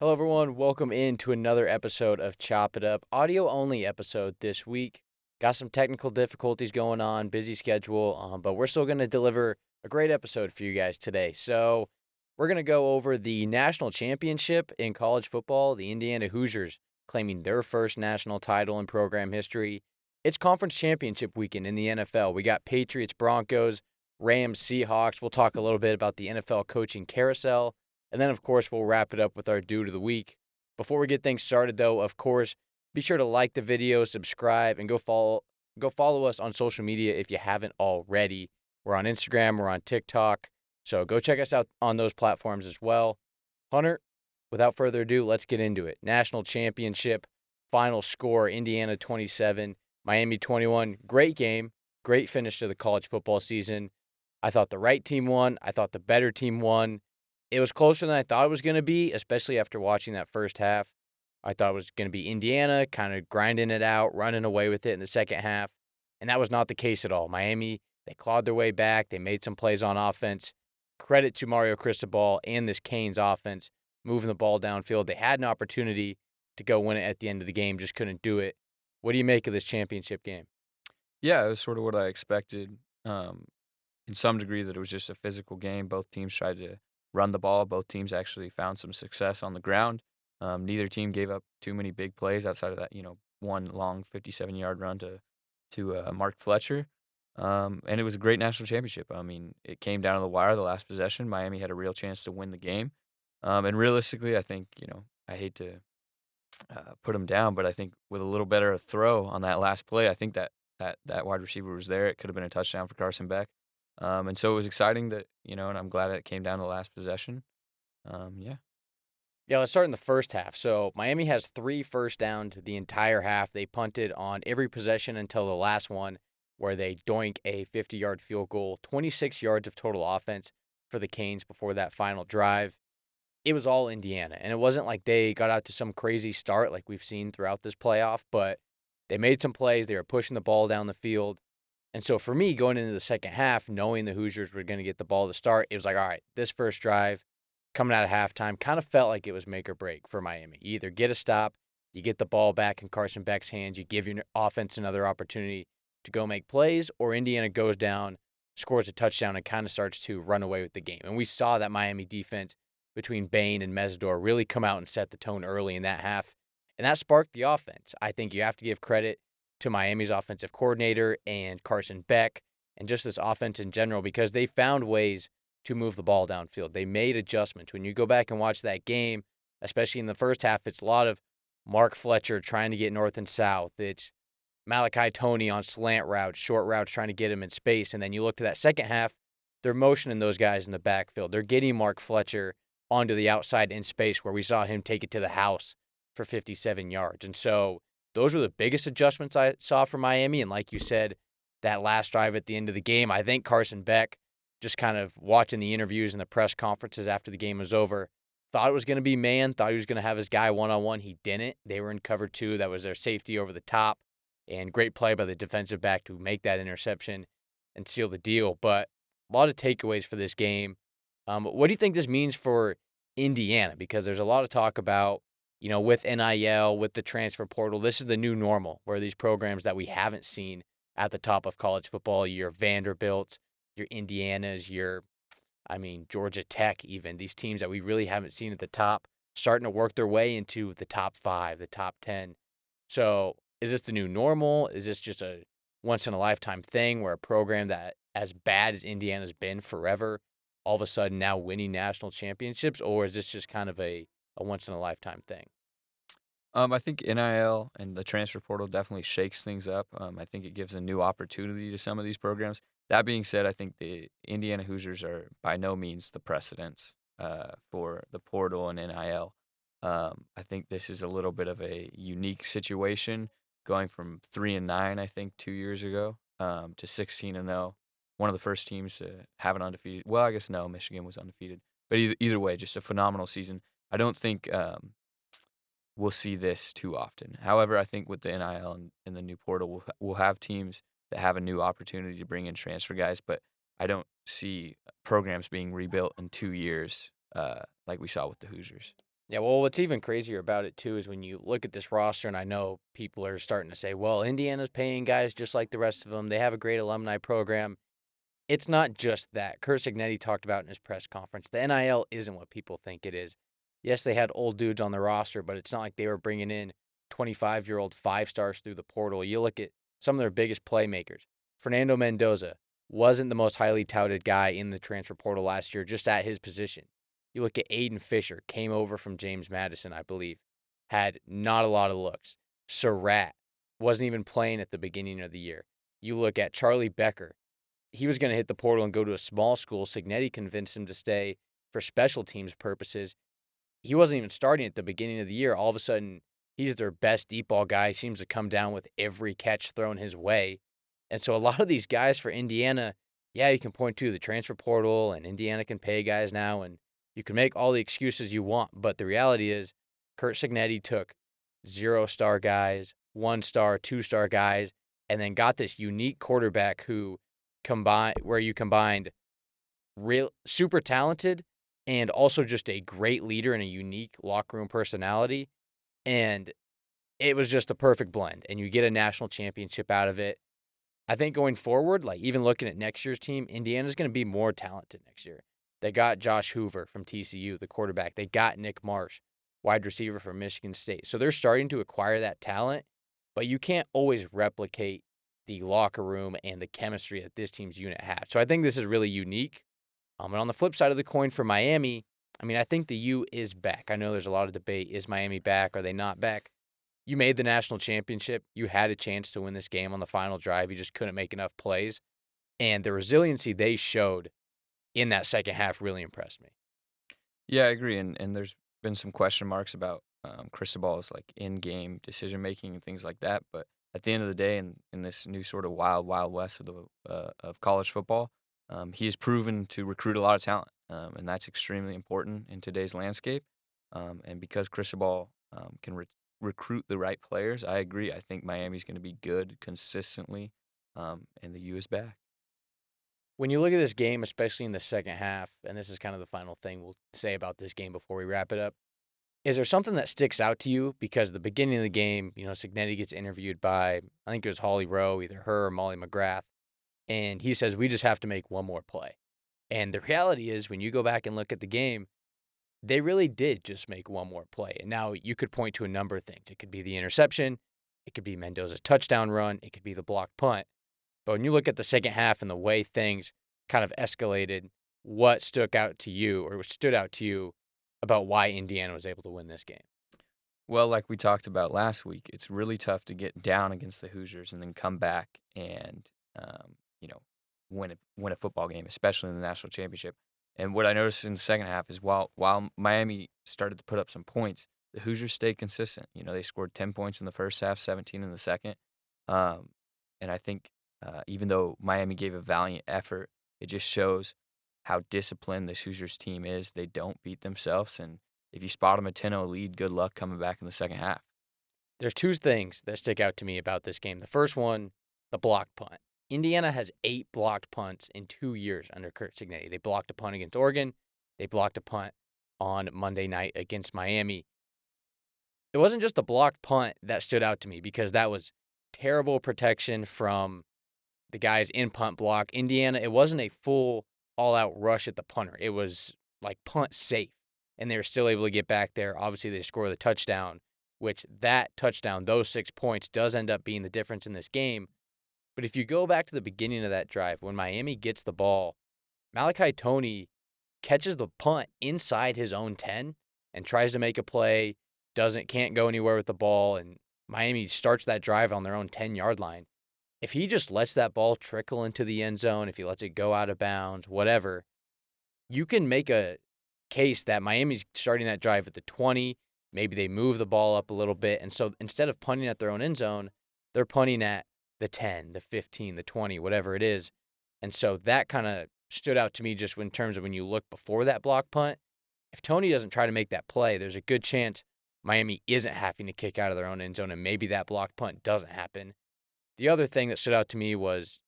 Hello, everyone. Welcome in to another episode of Chop It Up. Audio only episode this week. Got some technical difficulties going on, busy schedule, but we're still going to deliver a great episode for you guys today. So, we're going to go over the national championship in college football, the Indiana Hoosiers claiming their first national title in program history. It's conference championship weekend in the NFL. We got Patriots, Broncos, Rams, Seahawks. We'll talk a little bit about the NFL coaching carousel. And then, of course, we'll wrap it up with our Dude of the Week. Before we get things started, though, of course, be sure to like the video, subscribe, and go follow us on social media if you haven't already. We're on Instagram, we're on TikTok, so go check us out on those platforms as well. Hunter, without further ado, let's get into it. National championship, final score, Indiana 27, Miami 21. Great game, great finish to the college football season. I thought the right team won. I thought the better team won. It was closer than I thought it was going to be, especially after watching that first half. I thought it was going to be Indiana kind of grinding it out, running away with it in the second half, and that was not the case at all. Miami, they clawed their way back. They made some plays on offense. Credit to Mario Cristobal and this Canes offense moving the ball downfield. They had an opportunity to go win it at the end of the game, just couldn't do it. What do you make of this championship game? Yeah, it was sort of what I expected, in some degree that it was just a physical game. Both teams tried to run the ball. Both teams actually found some success on the ground. Neither team gave up too many big plays outside of that, one long 57-yard run to Mark Fletcher. And it was a great national championship. I mean, it came down to the wire, the last possession. Miami had a real chance to win the game. And realistically, I think, I hate to put him down, but I think with a little better throw on that last play, I think that wide receiver was there. It could have been a touchdown for Carson Beck. And so it was exciting that, and I'm glad it came down to the last possession. Yeah. Yeah, let's start in the first half. So Miami has 3 first downs the entire half. They punted on every possession until the last one, where they doink a 50-yard field goal, 26 yards of total offense for the Canes before that final drive. It was all Indiana, and it wasn't like they got out to some crazy start like we've seen throughout this playoff, but they made some plays. They were pushing the ball down the field. And so for me, going into the second half, knowing the Hoosiers were going to get the ball to start, it was like, all right, this first drive coming out of halftime kind of felt like it was make or break for Miami. You either get a stop, you get the ball back in Carson Beck's hands, you give your offense another opportunity to go make plays, or Indiana goes down, scores a touchdown, and kind of starts to run away with the game. And we saw that Miami defense between Bain and Mesidor really come out and set the tone early in that half, and that sparked the offense. I think you have to give credit to Miami's offensive coordinator and Carson Beck and just this offense in general because they found ways to move the ball downfield. They made adjustments. When you go back and watch that game, especially in the first half, it's a lot of Mark Fletcher trying to get north and south. It's Malachi Toney on slant routes, short routes, trying to get him in space. And then you look to that second half, they're motioning those guys in the backfield. They're getting Mark Fletcher onto the outside in space where we saw him take it to the house for 57 yards. And so those were the biggest adjustments I saw from Miami. And like you said, that last drive at the end of the game, I think Carson Beck, just kind of watching the interviews and the press conferences after the game was over, thought it was going to be man, thought he was going to have his guy one-on-one. He didn't. They were in cover 2. That was their safety over the top. And great play by the defensive back to make that interception and seal the deal. But a lot of takeaways for this game. What do you think this means for Indiana? Because there's a lot of talk about, with NIL, with the transfer portal, this is the new normal, where these programs that we haven't seen at the top of college football, your Vanderbilts, your Indianas, Georgia Tech even, these teams that we really haven't seen at the top, starting to work their way into the top 5, the top 10. So is this the new normal? Is this just a once-in-a-lifetime thing where a program that as bad as Indiana's been forever, all of a sudden now winning national championships, or is this just kind of a once-in-a-lifetime thing? I think NIL and the transfer portal definitely shakes things up. I think it gives a new opportunity to some of these programs. That being said, I think the Indiana Hoosiers are by no means the precedents for the portal and NIL. I think this is a little bit of a unique situation, going from 3-9, I think, 2 years ago, to 16-0. One of the first teams to have an undefeated. Well, I guess no, Michigan was undefeated, but either way, just a phenomenal season. I don't think we'll see this too often. However, I think with the NIL and the new portal, we'll have teams that have a new opportunity to bring in transfer guys, but I don't see programs being rebuilt in 2 years like we saw with the Hoosiers. Yeah, well, what's even crazier about it too is when you look at this roster, and I know people are starting to say, well, Indiana's paying guys just like the rest of them. They have a great alumni program. It's not just that. Curt Cignetti talked about in his press conference. The NIL isn't what people think it is. Yes, they had old dudes on the roster, but it's not like they were bringing in 25-year-old five stars through the portal. You look at some of their biggest playmakers. Fernando Mendoza wasn't the most highly touted guy in the transfer portal last year, just at his position. You look at Aiden Fisher, came over from James Madison, I believe, had not a lot of looks. Surratt wasn't even playing at the beginning of the year. You look at Charlie Becker. He was going to hit the portal and go to a small school. Cignetti convinced him to stay for special teams purposes. He wasn't even starting at the beginning of the year. All of a sudden, he's their best deep ball guy. He seems to come down with every catch thrown his way. And so a lot of these guys for Indiana, yeah, you can point to the transfer portal, and Indiana can pay guys now, and you can make all the excuses you want. But the reality is, Curt Cignetti took 0-star guys, 1-star, 2-star guys, and then got this unique quarterback who combined real super talented and also just a great leader and a unique locker room personality. And it was just a perfect blend. And you get a national championship out of it. I think going forward, like even looking at next year's team, Indiana's going to be more talented next year. They got Josh Hoover from TCU, the quarterback. They got Nick Marsh, wide receiver from Michigan State. So they're starting to acquire that talent, but you can't always replicate the locker room and the chemistry that this team's unit had. So I think this is really unique. And on the flip side of the coin for Miami, I mean, I think the U is back. I know there's a lot of debate. Is Miami back? Are they not back? You made the national championship. You had a chance to win this game on the final drive. You just couldn't make enough plays. And the resiliency they showed in that second half really impressed me. Yeah, I agree. And there's been some question marks about Cristobal's like in-game decision-making and things like that. But at the end of the day, in this new sort of wild, wild west of of college football, he has proven to recruit a lot of talent, and that's extremely important in today's landscape. And because Cristobal can recruit the right players, I agree. I think Miami's going to be good consistently, and the U is back. When you look at this game, especially in the second half, and this is kind of the final thing we'll say about this game before we wrap it up, is there something that sticks out to you? Because the beginning of the game, Cignetti gets interviewed by, I think it was Holly Rowe, either her or Molly McGrath, and he says, we just have to make one more play. And the reality is, when you go back and look at the game, they really did just make one more play. And now you could point to a number of things. It could be the interception. It could be Mendoza's touchdown run. It could be the blocked punt. But when you look at the second half and the way things kind of escalated, what stood out to you about why Indiana was able to win this game? Well, like we talked about last week, it's really tough to get down against the Hoosiers and then come back and you know win a football game, especially in the national championship. And what I noticed in the second half is while Miami started to put up some points, the Hoosiers stayed consistent. They scored 10 points in the first half, 17 in the second. And I think even though Miami gave a valiant effort, it just shows how disciplined this Hoosiers team is. They don't beat themselves, and if you spot them a 10-0 lead, good luck coming back in the second half. There's two things that stick out to me about this game. The first one, the blocked punt. Indiana has 8 blocked punts in 2 years under Curt Cignetti. They blocked a punt against Oregon. They blocked a punt on Monday night against Miami. It wasn't just the blocked punt that stood out to me because that was terrible protection from the guys in punt block. Indiana, it wasn't a full all-out rush at the punter. It was like punt safe, and they were still able to get back there. Obviously, they score the touchdown, which that touchdown, those 6 points, does end up being the difference in this game. But if you go back to the beginning of that drive, when Miami gets the ball, Malachi Toney catches the punt inside his own 10 and tries to make a play, can't go anywhere with the ball, and Miami starts that drive on their own 10-yard line. If he just lets that ball trickle into the end zone, if he lets it go out of bounds, whatever, you can make a case that Miami's starting that drive at the 20. Maybe they move the ball up a little bit. And so instead of punting at their own end zone, they're punting at the 10, the 15, the 20, whatever it is. And so that kind of stood out to me just in terms of when you look before that block punt. If Toney doesn't try to make that play, there's a good chance Miami isn't having to kick out of their own end zone, and maybe that block punt doesn't happen. The other thing that stood out to me was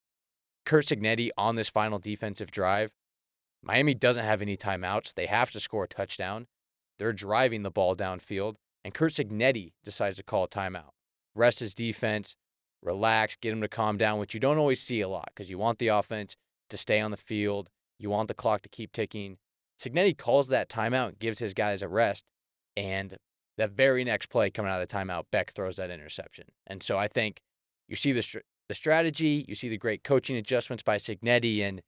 Curt Cignetti on this final defensive drive. Miami doesn't have any timeouts. They have to score a touchdown. They're driving the ball downfield, and Kurt Cignetti decides to call a timeout. Rest his defense, relax, get him to calm down, which you don't always see a lot because you want the offense to stay on the field. You want the clock to keep ticking. Cignetti calls that timeout, gives his guys a rest, and the very next play coming out of the timeout, Beck throws that interception. And so I think you see the strategy, you see the great coaching adjustments by Cignetti, and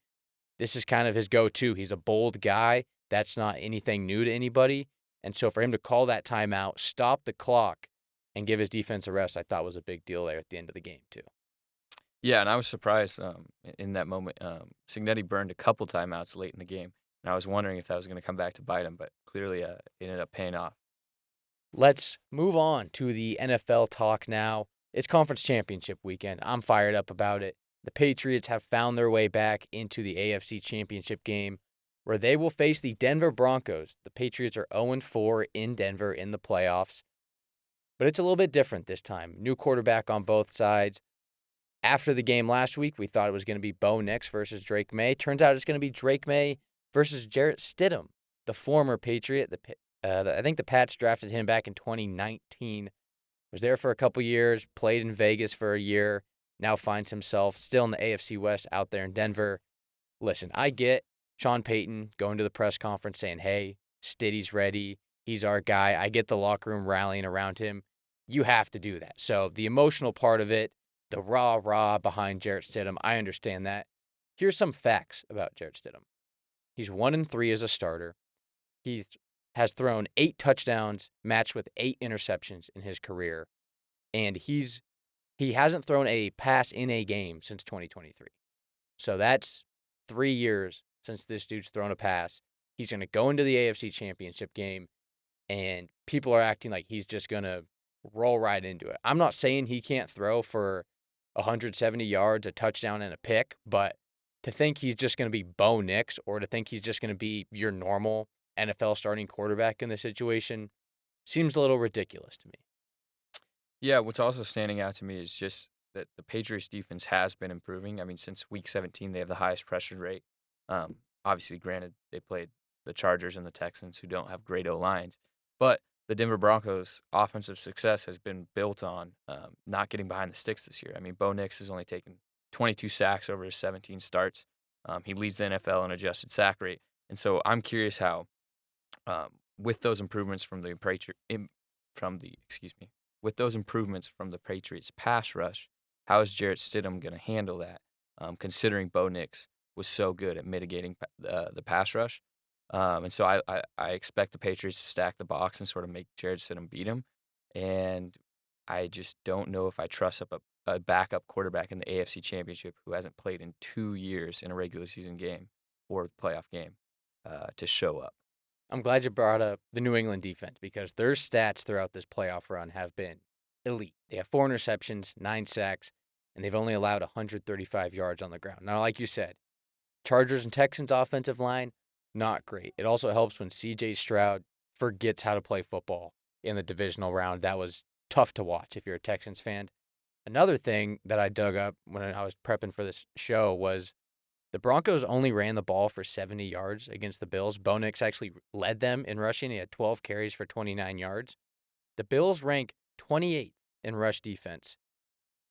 this is kind of his go-to. He's a bold guy. That's not anything new to anybody. And so for him to call that timeout, stop the clock, and give his defense a rest, I thought was a big deal there at the end of the game too. Yeah, and I was surprised in that moment. Cignetti burned a couple timeouts late in the game, and I was wondering if that was going to come back to bite him, but clearly it ended up paying off. Let's move on to the NFL talk now. It's conference championship weekend. I'm fired up about it. The Patriots have found their way back into the AFC Championship game where they will face the Denver Broncos. The Patriots are 0-4 in Denver in the playoffs, but it's a little bit different this time. New quarterback on both sides. After the game last week, we thought it was going to be Bo Nix versus Drake May. Turns out it's going to be Drake May versus Jarrett Stidham, the former Patriot. I think the Pats drafted him back in 2019. Was there for a couple years, played in Vegas for a year, now finds himself still in the AFC West out there in Denver. Listen, I get Sean Payton going to the press conference saying, hey, Stiddy's ready. He's our guy. I get the locker room rallying around him. You have to do that. So the emotional part of it, the rah-rah behind Jarrett Stidham, I understand that. Here's some facts about Jarrett Stidham. He's 1-3 as a starter. He has thrown 8 touchdowns, matched with 8 interceptions in his career. And he hasn't thrown a pass in a game since 2023. So that's 3 years since this dude's thrown a pass. He's going to go into the AFC Championship game, and people are acting like he's just going to roll right into it. I'm not saying he can't throw for 170 yards, a touchdown, and a pick, but to think he's just going to be Bo Nix or to think he's just going to be your normal NFL starting quarterback in this situation seems a little ridiculous to me. Yeah, what's also standing out to me is just that the Patriots defense has been improving. I mean, since week 17, they have the highest pressure rate. Obviously, granted, they played the Chargers and the Texans, who don't have great O-lines. But the Denver Broncos' offensive success has been built on not getting behind the sticks this year. I mean, Bo Nix has only taken 22 sacks over his 17 starts. He leads the NFL in adjusted sack rate. And so I'm curious how, with those improvements from the Patriots pass rush, how is Jarrett Stidham going to handle that, considering Bo Nix was so good at mitigating the pass rush? And so I expect the Patriots to stack the box and sort of make Jarrett Stidham beat him. And I just don't know if I trust a backup quarterback in the AFC Championship who hasn't played in 2 years in a regular season game or playoff game to show up. I'm glad you brought up the New England defense because their stats throughout this playoff run have been elite. They have 4 interceptions, 9 sacks, and they've only allowed 135 yards on the ground. Now, like you said, Chargers and Texans offensive line, not great. It also helps when C.J. Stroud forgets how to play football in the divisional round. That was tough to watch if you're a Texans fan. Another thing that I dug up when I was prepping for this show was the Broncos only ran the ball for 70 yards against the Bills. Bo Nix actually led them in rushing. He had 12 carries for 29 yards. The Bills rank 28th in rush defense.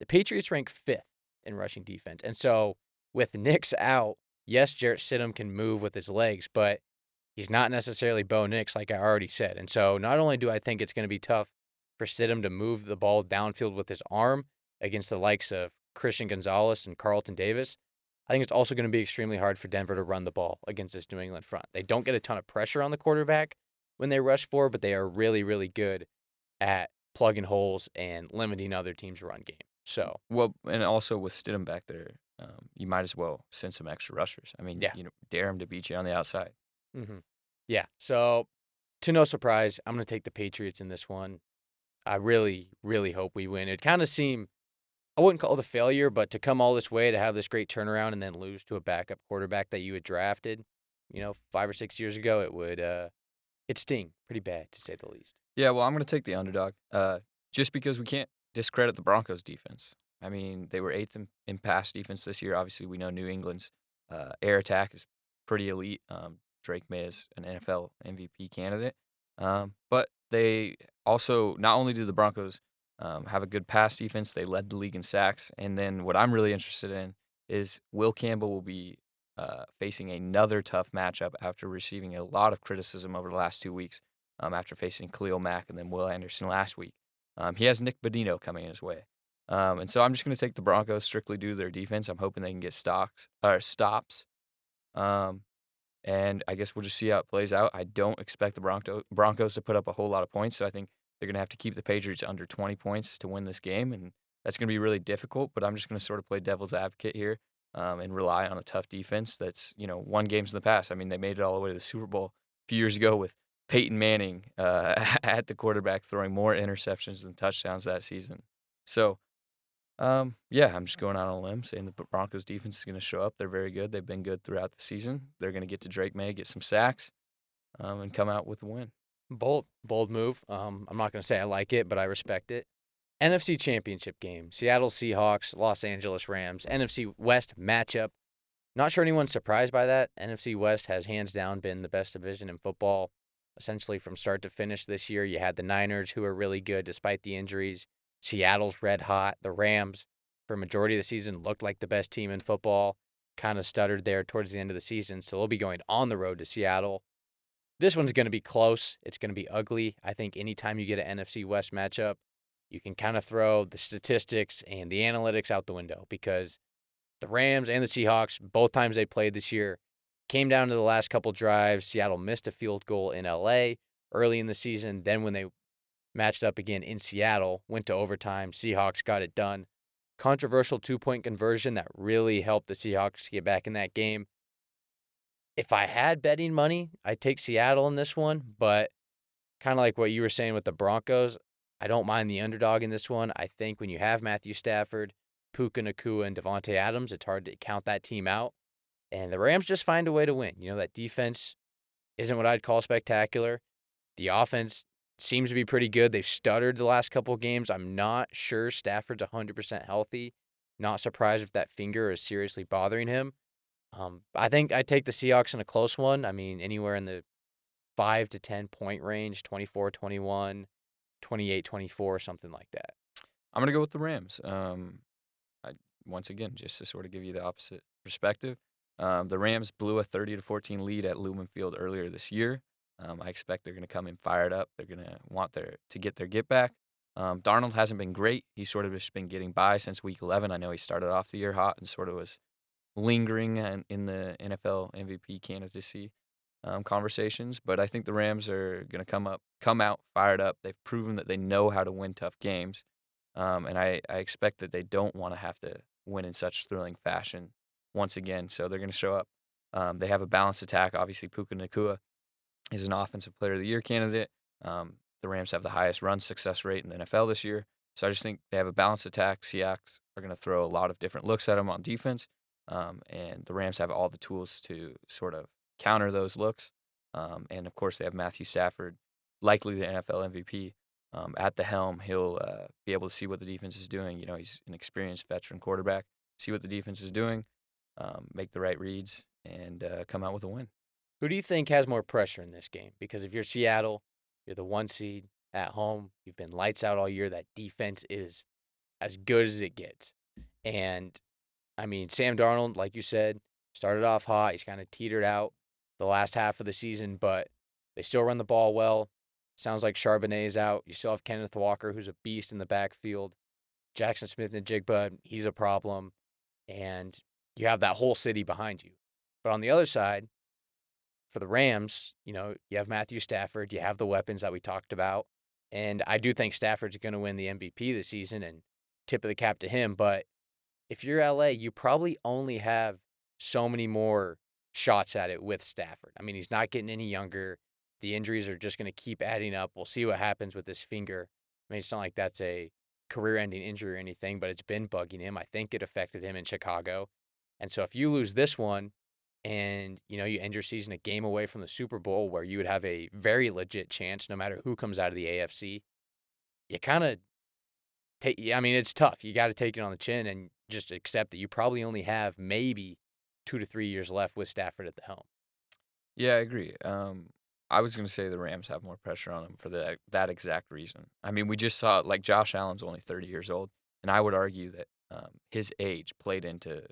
The Patriots rank 5th in rushing defense. And so with Nix out, yes, Jarrett Stidham can move with his legs, but he's not necessarily Bo Nix, like I already said. And so not only do I think it's going to be tough for Stidham to move the ball downfield with his arm against the likes of Christian Gonzalez and Carlton Davis, I think it's also going to be extremely hard for Denver to run the ball against this New England front. They don't get a ton of pressure on the quarterback when they rush for, but they are really, really good at plugging holes and limiting other teams' run game. So, well, and also with Stidham back there, you might as well send some extra rushers. I mean, yeah. Dare him to beat you on the outside. Mm-hmm. Yeah. So, to no surprise, I'm going to take the Patriots in this one. I really, really hope we win. It kind of seemed, I wouldn't call it a failure, but to come all this way, to have this great turnaround and then lose to a backup quarterback that you had drafted, 5 or 6 years ago, it'd sting pretty bad, to say the least. Yeah, well, I'm going to take the underdog just because we can't discredit the Broncos defense. I mean, they were 8th in pass defense this year. Obviously, we know New England's air attack is pretty elite. Drake May is an NFL MVP candidate. But they also, not only do the Broncos have a good pass defense, they led the league in sacks. And then what I'm really interested in is Will Campbell will be facing another tough matchup after receiving a lot of criticism over the last 2 weeks, after facing Khalil Mack and then Will Anderson last week. He has Nick Bodino coming in his way. And so I'm just going to take the Broncos strictly due to their defense. I'm hoping they can get stops. Um, and I guess we'll just see how it plays out. I don't expect the Broncos to put up a whole lot of points, so I think they're going to have to keep the Patriots under 20 points to win this game, and that's going to be really difficult. But I'm just going to sort of play devil's advocate here, and rely on a tough defense that's won games in the past. I mean, they made it all the way to the Super Bowl a few years ago with Peyton Manning at the quarterback, throwing more interceptions than touchdowns that season. So yeah, I'm just going out on a limb saying the Broncos defense is going to show up. They're very good. They've been good throughout the season. They're going to get to Drake May, get some sacks, and come out with a win. Bold move. I'm not going to say I like it, but I respect it. NFC Championship game. Seattle Seahawks, Los Angeles Rams. NFC West matchup. Not sure anyone's surprised by that. NFC West has hands down been the best division in football, essentially from start to finish this year. You had the Niners, who are really good despite the injuries. Seattle's red hot. The Rams, for a majority of the season, looked like the best team in football. Kind of stuttered there towards the end of the season, so they'll be going on the road to Seattle. This one's going to be close. It's going to be ugly. I think anytime you get an NFC West matchup, you can kind of throw the statistics and the analytics out the window because the Rams and the Seahawks, both times they played this year, came down to the last couple drives. Seattle missed a field goal in LA early in the season. Then when they matched up again in Seattle, went to overtime. Seahawks got it done. Controversial 2-point conversion that really helped the Seahawks get back in that game. If I had betting money, I'd take Seattle in this one, but kind of like what you were saying with the Broncos, I don't mind the underdog in this one. I think when you have Matthew Stafford, Puka Nacua, and Devontae Adams, it's hard to count that team out. And the Rams just find a way to win. That defense isn't what I'd call spectacular. The offense seems to be pretty good. They've stuttered the last couple of games. I'm not sure Stafford's 100% healthy. Not surprised if that finger is seriously bothering him. I think I take the Seahawks in a close one. I mean, anywhere in the 5 to 10 point range, 24-21, 28-24, something like that. I'm going to go with the Rams. Once again, just to sort of give you the opposite perspective, the Rams blew a 30-14 lead at Lumen Field earlier this year. I expect they're going to come in fired up. They're going to want to get their get back. Darnold hasn't been great. He's sort of just been getting by since week 11. I know he started off the year hot and sort of was lingering in the NFL MVP candidacy conversations, but I think the Rams are going to come out fired up. They've proven that they know how to win tough games, and I expect that they don't want to have to win in such thrilling fashion once again. So they're going to show up. They have a balanced attack. Obviously, Puka Nacua is an Offensive Player of the Year candidate. The Rams have the highest run success rate in the NFL this year. So I just think they have a balanced attack. Seahawks are going to throw a lot of different looks at them on defense. And the Rams have all the tools to sort of counter those looks. And, of course, they have Matthew Stafford, likely the NFL MVP, at the helm. He'll be able to see what the defense is doing. He's an experienced veteran quarterback. See what the defense is doing, make the right reads, and come out with a win. Who do you think has more pressure in this game? Because if you're Seattle, you're the 1 seed at home. You've been lights out all year. That defense is as good as it gets. And I mean, Sam Darnold, like you said, started off hot. He's kind of teetered out the last half of the season, but they still run the ball well. Sounds like Charbonnet's out. You still have Kenneth Walker, who's a beast in the backfield. Jackson Smith-Njigba, he's a problem. And you have that whole city behind you. But on the other side, for the Rams, you have Matthew Stafford. You have the weapons that we talked about. And I do think Stafford's going to win the MVP this season, and tip of the cap to him. But if you're LA, you probably only have so many more shots at it with Stafford. I mean, he's not getting any younger. The injuries are just going to keep adding up. We'll see what happens with this finger. I mean, it's not like that's a career-ending injury or anything, but it's been bugging him. I think it affected him in Chicago. And so if you lose this one and, you end your season a game away from the Super Bowl where you would have a very legit chance no matter who comes out of the AFC, you kind of it's tough. You got to take it on the chin and just accept that you probably only have maybe 2 to 3 years left with Stafford at the helm. Yeah, I agree. I was going to say the Rams have more pressure on them for that exact reason. I mean, we just saw like Josh Allen's only 30 years old, and I would argue that his age played into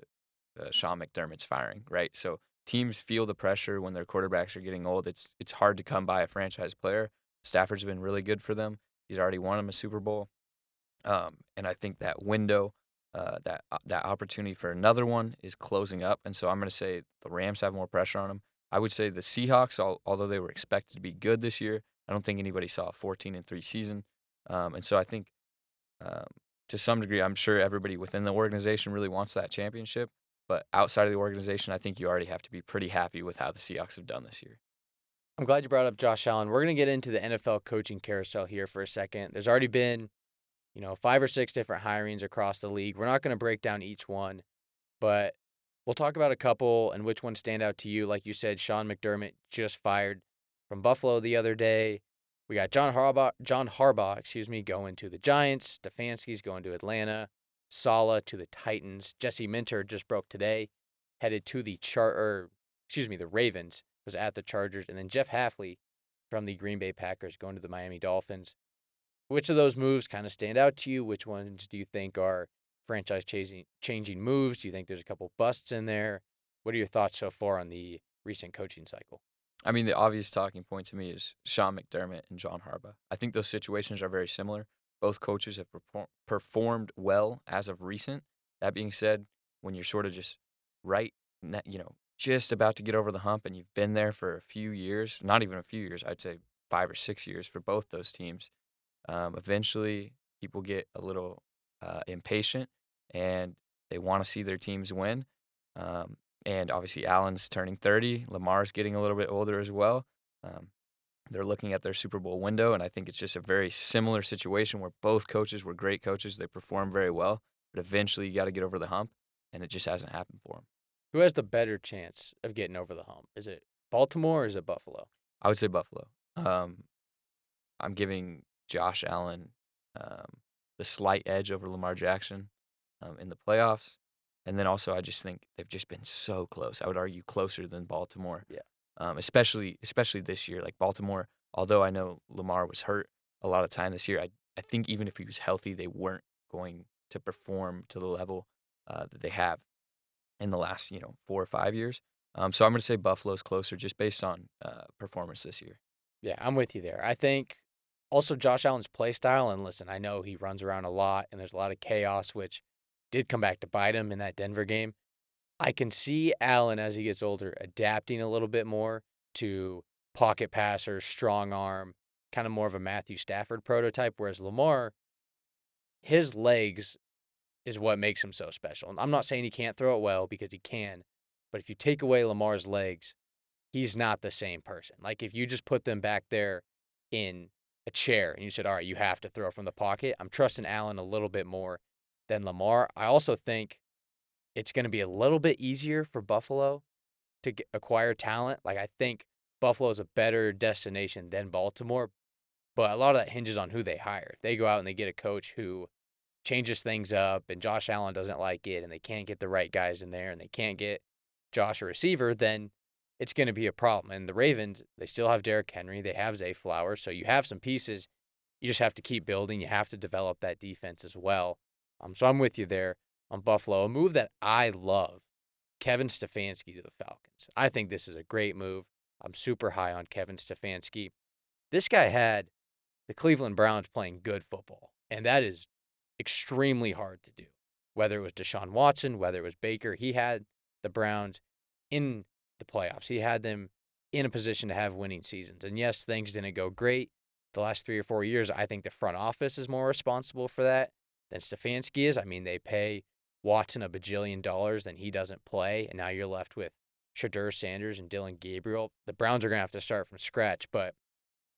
Sean McDermott's firing, right? So teams feel the pressure when their quarterbacks are getting old. It's hard to come by a franchise player. Stafford's been really good for them. He's already won them a Super Bowl, and I think that window, that opportunity for another one is closing up. And so I'm going to say the Rams have more pressure on them. I would say the Seahawks, although they were expected to be good this year, I don't think anybody saw a 14-3 season. And so I think to some degree, I'm sure everybody within the organization really wants that championship. But outside of the organization, I think you already have to be pretty happy with how the Seahawks have done this year. I'm glad you brought up Josh Allen. We're going to get into the NFL coaching carousel here for a second. There's already been, 5 or 6 different hirings across the league. We're not going to break down each one, but we'll talk about a couple and which ones stand out to you. Like you said, Sean McDermott just fired from Buffalo the other day. We got John Harbaugh, going to the Giants. Stefanski's going to Atlanta. Saleh to the Titans. Jesse Minter just broke today, headed to the the Ravens, was at the Chargers. And then Jeff Hafley from the Green Bay Packers going to the Miami Dolphins. Which of those moves kind of stand out to you? Which ones do you think are franchise-changing moves? Do you think there's a couple busts in there? What are your thoughts so far on the recent coaching cycle? I mean, the obvious talking point to me is Sean McDermott and John Harbaugh. I think those situations are very similar. Both coaches have performed well as of recent. That being said, when you're sort of just just about to get over the hump and you've been there for a few years, not even a few years, I'd say 5 or 6 years for both those teams, eventually people get a little impatient and they want to see their teams win. And obviously Allen's turning 30. Lamar's getting a little bit older as well. They're looking at their Super Bowl window, and I think it's just a very similar situation where both coaches were great coaches. They performed very well, but eventually you got to get over the hump, and it just hasn't happened for them. Who has the better chance of getting over the hump? Is it Baltimore or is it Buffalo? I would say Buffalo. I'm giving Josh Allen the slight edge over Lamar Jackson in the playoffs. And then also I just think they've just been so close. I would argue closer than Baltimore. Yeah. Especially this year. Like Baltimore, although I know Lamar was hurt a lot of time this year, I think even if he was healthy, they weren't going to perform to the level that they have in the last 4 or 5 years. So I'm going to say Buffalo's closer just based on performance this year. Yeah, I'm with you there. I think also Josh Allen's play style, and listen, I know he runs around a lot and there's a lot of chaos, which did come back to bite him in that Denver game. I can see Allen, as he gets older, adapting a little bit more to pocket passer, strong arm, kind of more of a Matthew Stafford prototype, whereas Lamar, his legs is what makes him so special. And I'm not saying he can't throw it well, because he can, but if you take away Lamar's legs, he's not the same person. Like if you just put them back there in a chair and you said, all right, you have to throw from the pocket, I'm trusting Allen a little bit more than Lamar. I also think it's going to be a little bit easier for Buffalo to acquire talent. Like I think Buffalo is a better destination than Baltimore, but a lot of that hinges on who they hire. If they go out and they get a coach who changes things up and Josh Allen doesn't like it and they can't get the right guys in there and they can't get Josh a receiver, then it's going to be a problem. And the Ravens, they still have Derrick Henry. They have Zay Flowers. So you have some pieces. You just have to keep building. You have to develop that defense as well. So I'm with you there on Buffalo. A move that I love, Kevin Stefanski to the Falcons. I think this is a great move. I'm super high on Kevin Stefanski. This guy had the Cleveland Browns playing good football, and that is extremely hard to do. Whether it was Deshaun Watson, whether it was Baker, he had the Browns in the playoffs. He had them in a position to have winning seasons. And yes, things didn't go great the last 3 or 4 years. I think the front office is more responsible for that than Stefanski is. I mean, they pay Watson $1 bajillion, then he doesn't play, and now you're left with Shadur Sanders and Dylan Gabriel. The Browns are going to have to start from scratch, but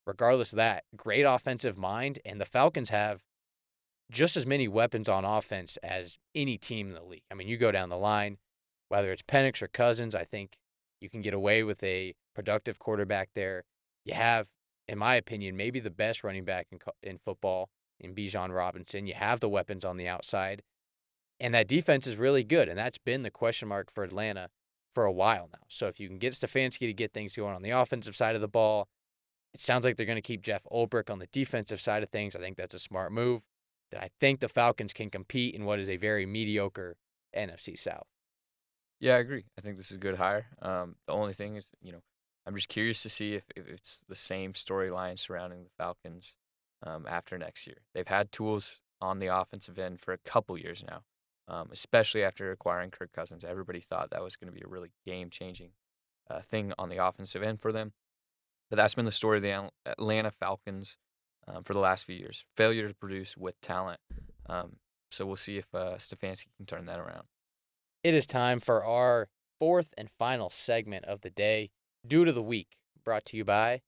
regardless of that, great offensive mind, and the Falcons have just as many weapons on offense as any team in the league. I mean, you go down the line, whether it's Penix or Cousins, I think you can get away with a productive quarterback there. You have, in my opinion, maybe the best running back in football in Bijan Robinson. You have the weapons on the outside, and that defense is really good, and that's been the question mark for Atlanta for a while now. So if you can get Stefanski to get things going on the offensive side of the ball, It sounds like they're going to keep Jeff Ulbrich on the defensive side of things. I think that's a smart move. That I think the Falcons can compete in what is a very mediocre NFC South. Yeah, I agree. I think this is a good hire. The only thing is, I'm just curious to see if it's the same storyline surrounding the Falcons after next year. They've had tools on the offensive end for a couple years now, especially after acquiring Kirk Cousins. Everybody thought that was going to be a really game-changing thing on the offensive end for them. But that's been the story of the Atlanta Falcons for the last few years. Failure to produce with talent. So we'll see if Stefanski can turn that around. It is time for our fourth and final segment of the day, Dude of the Week, brought to you by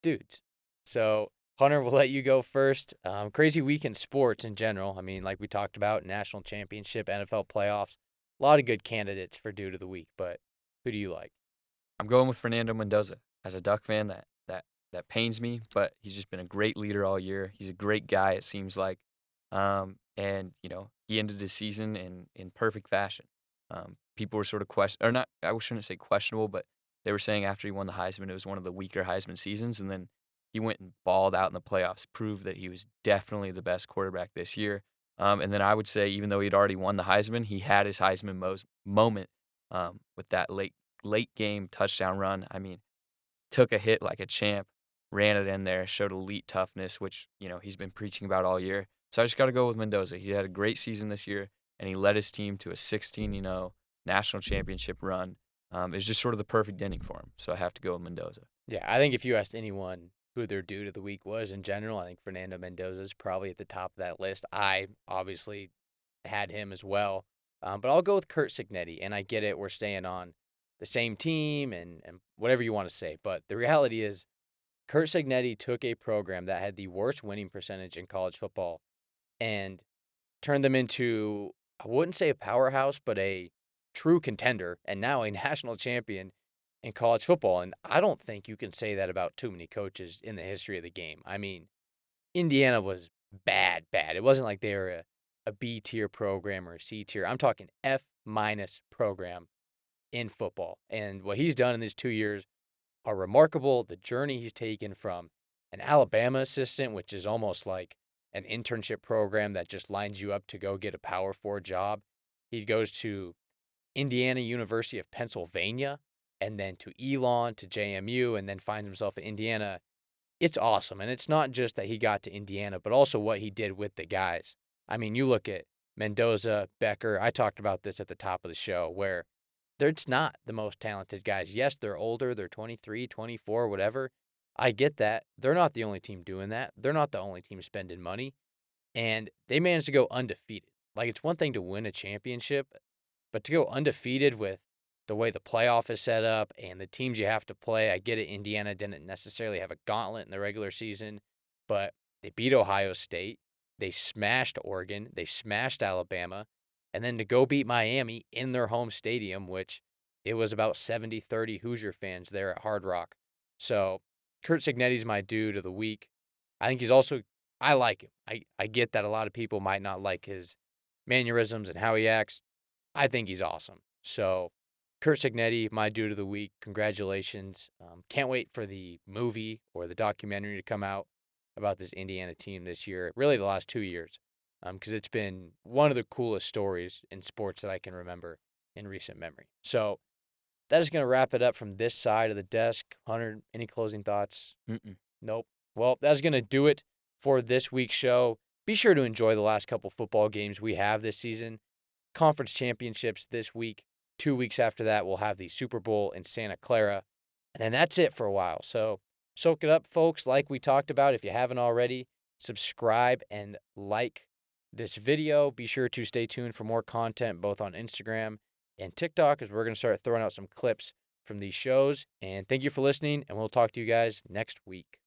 Dudes. So, Hunter, we'll let you go first. Crazy week in sports in general. I mean, like we talked about, national championship, NFL playoffs, a lot of good candidates for Dude of the Week, but who do you like? I'm going with Fernando Mendoza. As a Duck fan, that pains me, but he's just been a great leader all year. He's a great guy, it seems like. And he ended his season in perfect fashion. People were sort of I shouldn't say questionable, but they were saying after he won the Heisman, it was one of the weaker Heisman seasons, and then he went and balled out in the playoffs, proved that he was definitely the best quarterback this year. And then I would say, even though he'd already won the Heisman, he had his Heisman moment with that late game touchdown run. I mean, took a hit like a champ, ran it in there, showed elite toughness, which he's been preaching about all year. So I just got to go with Mendoza. He had a great season this year, and he led his team to a 16-0 national championship run. It was just sort of the perfect ending for him. So I have to go with Mendoza. Yeah, I think if you asked anyone who their dude of the week was in general, I think Fernando Mendoza is probably at the top of that list. I obviously had him as well. But I'll go with Curt Cignetti, and I get it. We're staying on the same team and whatever you want to say. But the reality is Curt Cignetti took a program that had the worst winning percentage in college football and turned them into, I wouldn't say a powerhouse, but a true contender and now a national champion in college football. And I don't think you can say that about too many coaches in the history of the game. I mean, Indiana was bad. It wasn't like they were a B tier program or a C tier. I'm talking F- program in football. And what he's done in these 2 years are remarkable. The journey he's taken from an Alabama assistant, which is almost like an internship program that just lines you up to go get a Power 4 job. He goes to Indiana University of Pennsylvania and then to Elon, to JMU, and then finds himself in Indiana. It's awesome. And it's not just that he got to Indiana, but also what he did with the guys. I mean, you look at Mendoza, Becker. I talked about this at the top of the show where it's not the most talented guys. Yes, they're older. They're 23, 24, whatever. I get that. They're not the only team doing that. They're not the only team spending money. And they managed to go undefeated. Like, it's one thing to win a championship, but to go undefeated with the way the playoff is set up and the teams you have to play, I get it. Indiana didn't necessarily have a gauntlet in the regular season, but they beat Ohio State. They smashed Oregon. They smashed Alabama. And then to go beat Miami in their home stadium, which it was about 70-30 Hoosier fans there at Hard Rock. So Curt Cignetti's my dude of the week. I think he's also, I like him. I get that a lot of people might not like his mannerisms and how he acts. I think he's awesome. So Curt Cignetti, my dude of the week. Congratulations. Can't wait for the movie or the documentary to come out about this Indiana team this year, really the last 2 years, because it's been one of the coolest stories in sports that I can remember in recent memory. So that is going to wrap it up from this side of the desk. Hunter, any closing thoughts? Nope. Well, that's going to do it for this week's show. Be sure to enjoy the last couple football games we have this season. Conference championships this week. 2 weeks after that, we'll have the Super Bowl in Santa Clara. And then that's it for a while. So soak it up, folks. Like we talked about, if you haven't already, subscribe and like this video. Be sure to stay tuned for more content both on Instagram and TikTok, as we're going to start throwing out some clips from these shows. And thank you for listening, and we'll talk to you guys next week.